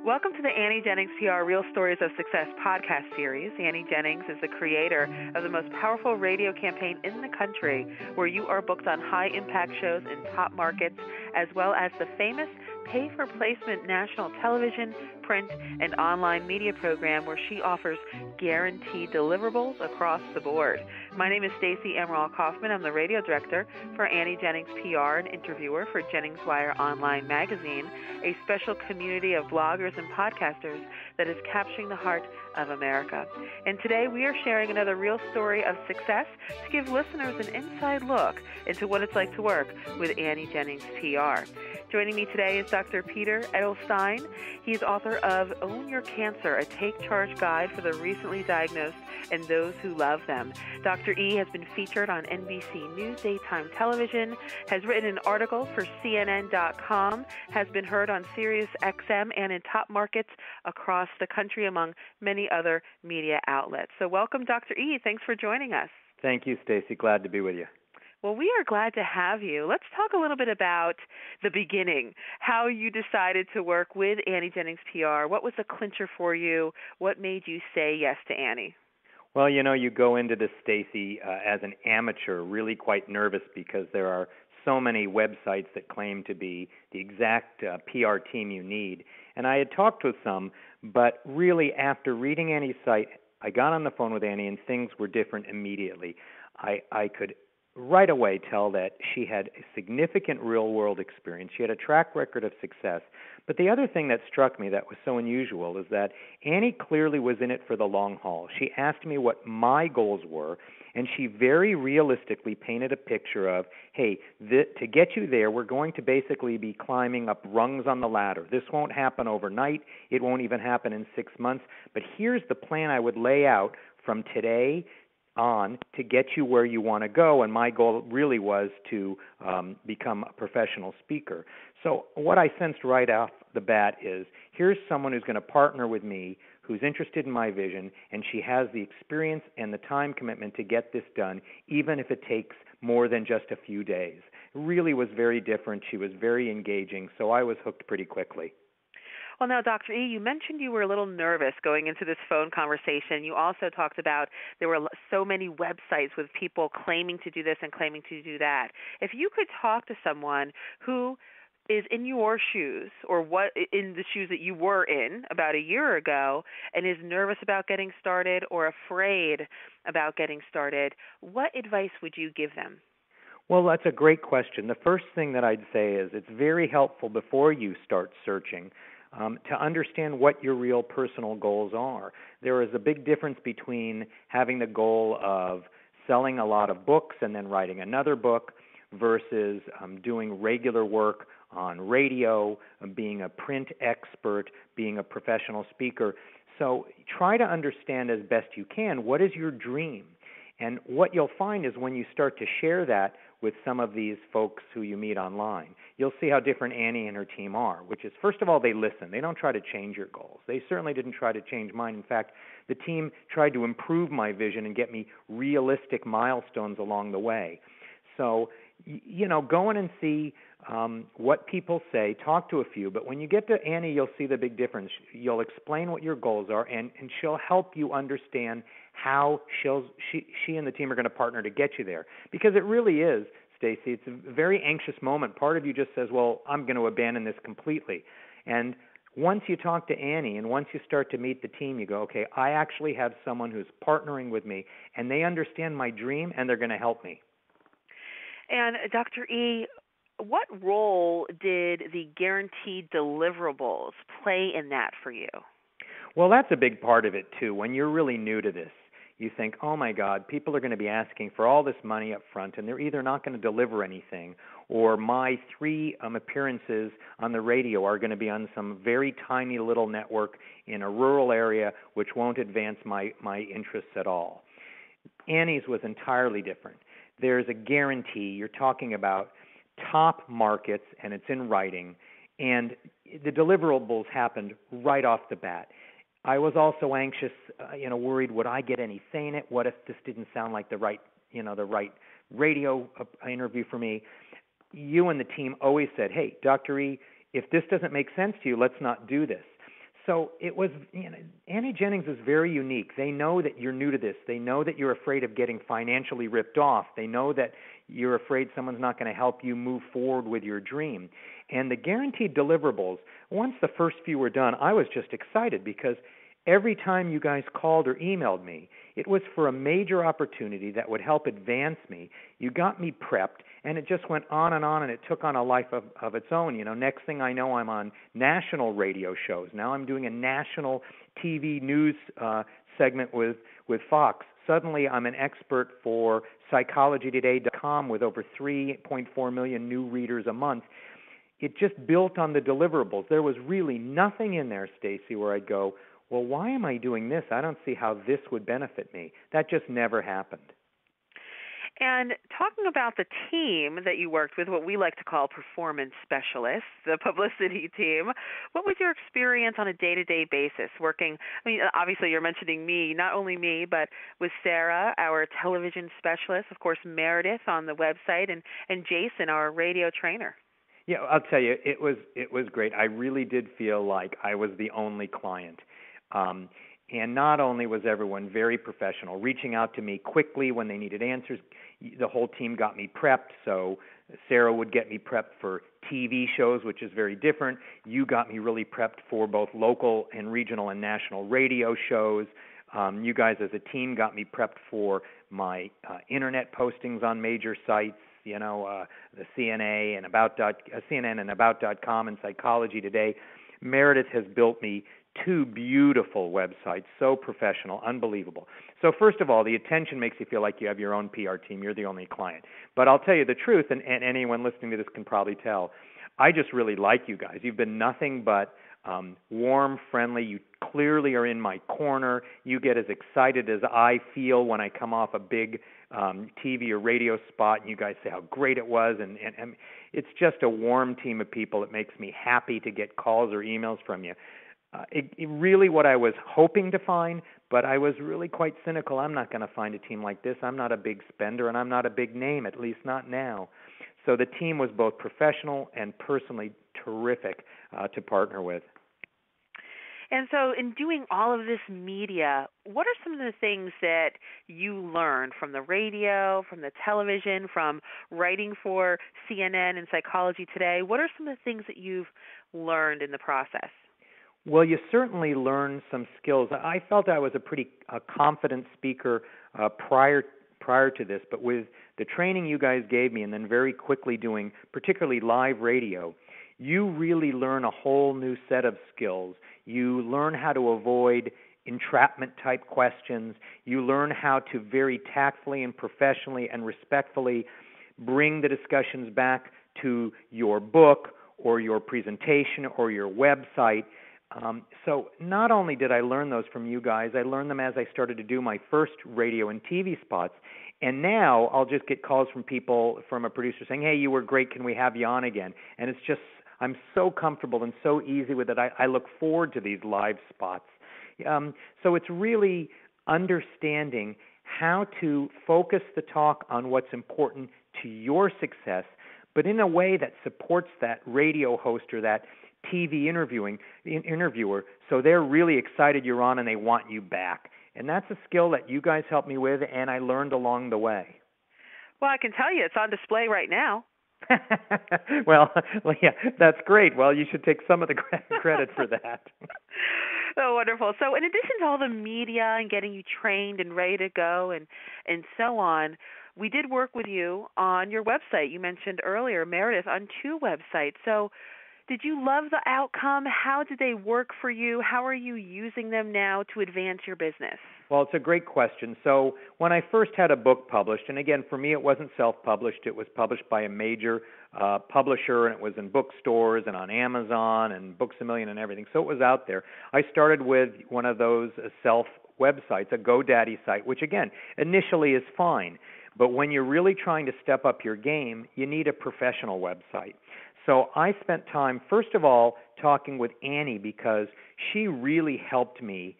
Welcome to the Annie Jennings PR Real Stories of Success podcast series. Annie Jennings is the creator of the most powerful radio campaign in the country, where you are booked on high-impact shows in top markets, as well as the famous pay-for-placement national television, print, and online media program where she offers guaranteed deliverables across the board. My name is Stacey Emerald Kaufman. I'm the radio director for Annie Jennings PR and interviewer for Jennings Wire Online Magazine, a special community of bloggers and podcasters that is capturing the heart of America. And today we are sharing another real story of success to give listeners an inside look into what it's like to work with Annie Jennings PR. Joining me today is Dr. Peter Edelstein. He's author of Own Your Cancer, a Take Charge Guide for the Recently Diagnosed and Those Who Love Them. Dr. E has been featured on NBC News Daytime Television, has written an article for CNN.com, has been heard on Sirius XM and in top markets across the country, among many other media outlets. So welcome, Dr. E. Thanks for joining us. Thank you, Stacey. Glad to be with you. Well, we are glad to have you. Let's talk a little bit about the beginning, how you decided to work with Annie Jennings PR. What was the clincher for you? What made you say yes to Annie? Well, you go into this, Stacey, as an amateur, really quite nervous because there are so many websites that claim to be the exact PR team you need. And I had talked with some, but really after reading Annie's site, I got on the phone with Annie and things were different immediately. I could right away tell that she had a significant real-world experience. She had a track record of success. But the other thing that struck me that was so unusual is that Annie clearly was in it for the long haul. She asked me what my goals were, and she very realistically painted a picture of, hey, to get you there, we're going to basically be climbing up rungs on the ladder. This won't happen overnight. It won't even happen in 6 months. But here's the plan I would lay out from today on to get you where you want to go, and my goal really was to become a professional speaker. So what I sensed right off the bat is, here's someone who's going to partner with me, who's interested in my vision, and she has the experience and the time commitment to get this done, even if it takes more than just a few days. It really was very different. She was very engaging, so I was hooked pretty quickly. Well, now, Dr. E, you mentioned you were a little nervous going into this phone conversation. You also talked about there were so many websites with people claiming to do this and claiming to do that. If you could talk to someone who is in your shoes, or what in the shoes that you were in about a year ago, and is nervous about getting started or afraid about getting started, what advice would you give them? Well, that's a great question. The first thing that I'd say is it's very helpful before you start searching to understand what your real personal goals are. There is a big difference between having the goal of selling a lot of books and then writing another book versus doing regular work on radio, being a print expert, being a professional speaker. So try to understand as best you can, what is your dream? And what you'll find is when you start to share that with some of these folks who you meet online, you'll see how different Annie and her team are, which is, first of all, they listen. They don't try to change your goals. They certainly didn't try to change mine. In fact, the team tried to improve my vision and get me realistic milestones along the way. So, go in and see what people say, talk to a few, but when you get to Annie, you'll see the big difference. You'll explain what your goals are, and she'll help you understand how she and the team are going to partner to get you there. Because it really is, Stacey, it's a very anxious moment. Part of you just says, well, I'm going to abandon this completely. And once you talk to Annie and once you start to meet the team, you go, okay, I actually have someone who's partnering with me, and they understand my dream, and they're going to help me. And Dr. E, what role did the guaranteed deliverables play in that for you? Well, that's a big part of it, too. When you're really new to this, you think, oh, my God, people are going to be asking for all this money up front, and they're either not going to deliver anything, or my 3 appearances on the radio are going to be on some very tiny little network in a rural area which won't advance my interests at all. Annie's was entirely different. There's a guarantee. You're talking about top markets, and it's in writing, and the deliverables happened right off the bat. I was also anxious, worried, would I get any say in it? What if this didn't sound like the right radio interview for me? You and the team always said, hey, Dr. E, if this doesn't make sense to you, let's not do this. So it was, Annie Jennings is very unique. They know that you're new to this. They know that you're afraid of getting financially ripped off. They know that you're afraid someone's not going to help you move forward with your dream. And the guaranteed deliverables, once the first few were done, I was just excited because every time you guys called or emailed me, it was for a major opportunity that would help advance me. You got me prepped, and it just went on, and it took on a life of its own. Next thing I know, I'm on national radio shows. Now I'm doing a national TV news segment with Fox. Suddenly I'm an expert for PsychologyToday.com with over 3.4 million new readers a month. It just built on the deliverables. There was really nothing in there, Stacy, where I'd go, well, why am I doing this? I don't see how this would benefit me. That just never happened. And talking about the team that you worked with, what we like to call performance specialists, the Publicity team, what was your experience on a day-to-day basis working? Obviously you're mentioning me, not only me, but with Sarah, our television specialist, of course, Meredith on the website, and Jason, our radio trainer. Yeah, I'll tell you, it was great. I really did feel like I was the only client. And not only was everyone very professional, reaching out to me quickly when they needed answers, the whole team got me prepped. So Sarah would get me prepped for TV shows, which is very different. You got me really prepped for both local and regional and national radio shows. You guys as a team got me prepped for my internet postings on major sites, the CNN and About.com and Psychology Today. Meredith has built me 2 beautiful websites, so professional, unbelievable. So first of all, the attention makes you feel like you have your own PR team. You're the only client. But I'll tell you the truth, and anyone listening to this can probably tell, I just really like you guys. You've been nothing but warm, friendly. You clearly are in my corner. You get as excited as I feel when I come off a big TV or radio spot, and you guys say how great it was. And it's just a warm team of people. It makes me happy to get calls or emails from you. It really what I was hoping to find, but I was really quite cynical. I'm not going to find a team like this. I'm not a big spender, and I'm not a big name, at least not now. So the team was both professional and personally terrific to partner with. And so in doing all of this media, what are some of the things that you learned from the radio, from the television, from writing for CNN and Psychology Today? What are some of the things that you've learned in the process? Well, you certainly learn some skills. I felt I was a pretty confident speaker prior to this, but with the training you guys gave me and then very quickly doing particularly live radio, you really learn a whole new set of skills. You learn how to avoid entrapment-type questions. You learn how to very tactfully and professionally and respectfully bring the discussions back to your book or your presentation or your website. So not only did I learn those from you guys, I learned them as I started to do my first radio and TV spots. And now I'll just get calls from people, from a producer saying, hey, you were great, can we have you on again? And it's just, I'm so comfortable and so easy with it. I look forward to these live spots. So it's really understanding how to focus the talk on what's important to your success, but in a way that supports that radio host or that TV interviewer, so they're really excited you're on and they want you back. And that's a skill that you guys helped me with, and I learned along the way. Well, I can tell you it's on display right now. Well, yeah, that's great. Well, you should take some of the credit for that. Oh, wonderful. So in addition to all the media and getting you trained and ready to go and so on, we did work with you on your website. You mentioned earlier, Meredith, on 2 websites. So did you love the outcome? How did they work for you? How are you using them now to advance your business? Well, it's a great question. So when I first had a book published, and again, for me it wasn't self-published. It was published by a major publisher, and it was in bookstores and on Amazon and Books A Million and everything. So it was out there. I started with one of those self-websites, a GoDaddy site, which again, initially is fine. But when you're really trying to step up your game, you need a professional website. So I spent time, first of all, talking with Annie because she really helped me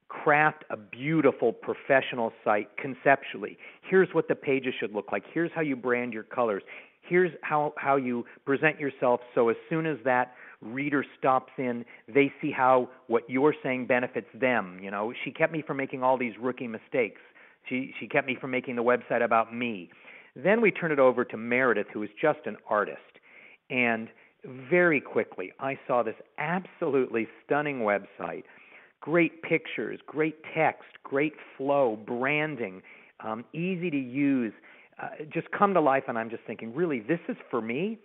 craft a beautiful professional site conceptually. Here's what the pages should look like. Here's how you brand your colors. Here's how you present yourself so as soon as that reader stops in, they see how what you're saying benefits them. You know, she kept me from making all these rookie mistakes. She kept me from making the website about me. Then we turned it over to Meredith, who is just an artist. And very quickly, I saw this absolutely stunning website. Great pictures, great text, great flow, branding, easy to use, just come to life. And I'm just thinking, really, this is for me?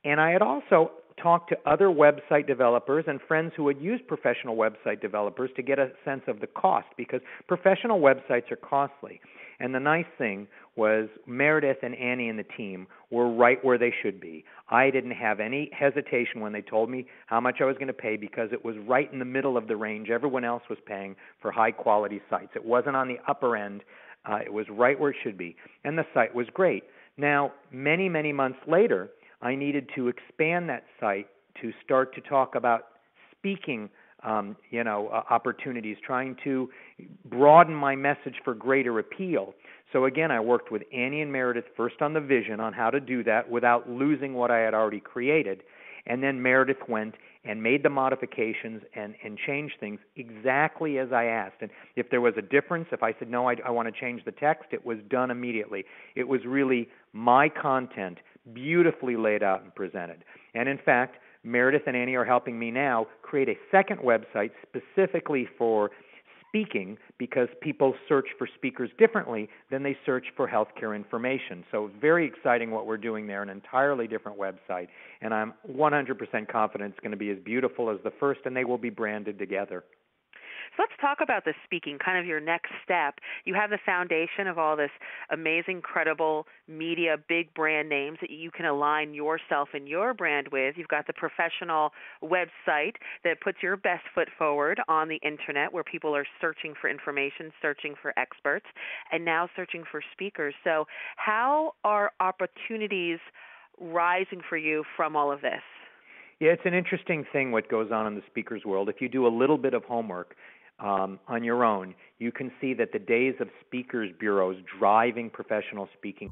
And I had also talked to other website developers and friends who had used professional website developers to get a sense of the cost, because professional websites are costly. And the nice thing was Meredith and Annie and the team were right where they should be. I didn't have any hesitation when they told me how much I was going to pay, because it was right in the middle of the range everyone else was paying for high-quality sites. It wasn't on the upper end. It was right where it should be. And the site was great. Now, many, many months later, I needed to expand that site to start to talk about speaking opportunities, trying to broaden my message for greater appeal. So again, I worked with Annie and Meredith first on the vision on how to do that without losing what I had already created. And then Meredith went and made the modifications and changed things exactly as I asked. And if there was a difference, if I said, no, I want to change the text, it was done immediately. It was really my content, beautifully laid out and presented. And in fact, Meredith and Annie are helping me now create a second website specifically for speaking, because people search for speakers differently than they search for healthcare information. So very exciting what we're doing there, an entirely different website. And I'm 100% confident it's going to be as beautiful as the first, and they will be branded together. So let's talk about the speaking, kind of your next step. You have the foundation of all this amazing, credible media, big brand names that you can align yourself and your brand with. You've got the professional website that puts your best foot forward on the internet, where people are searching for information, searching for experts, and now searching for speakers. So how are opportunities rising for you from all of this? Yeah, it's an interesting thing what goes on in the speakers world. If you do a little bit of homework on your own, you can see that the days of speakers bureaus driving professional speaking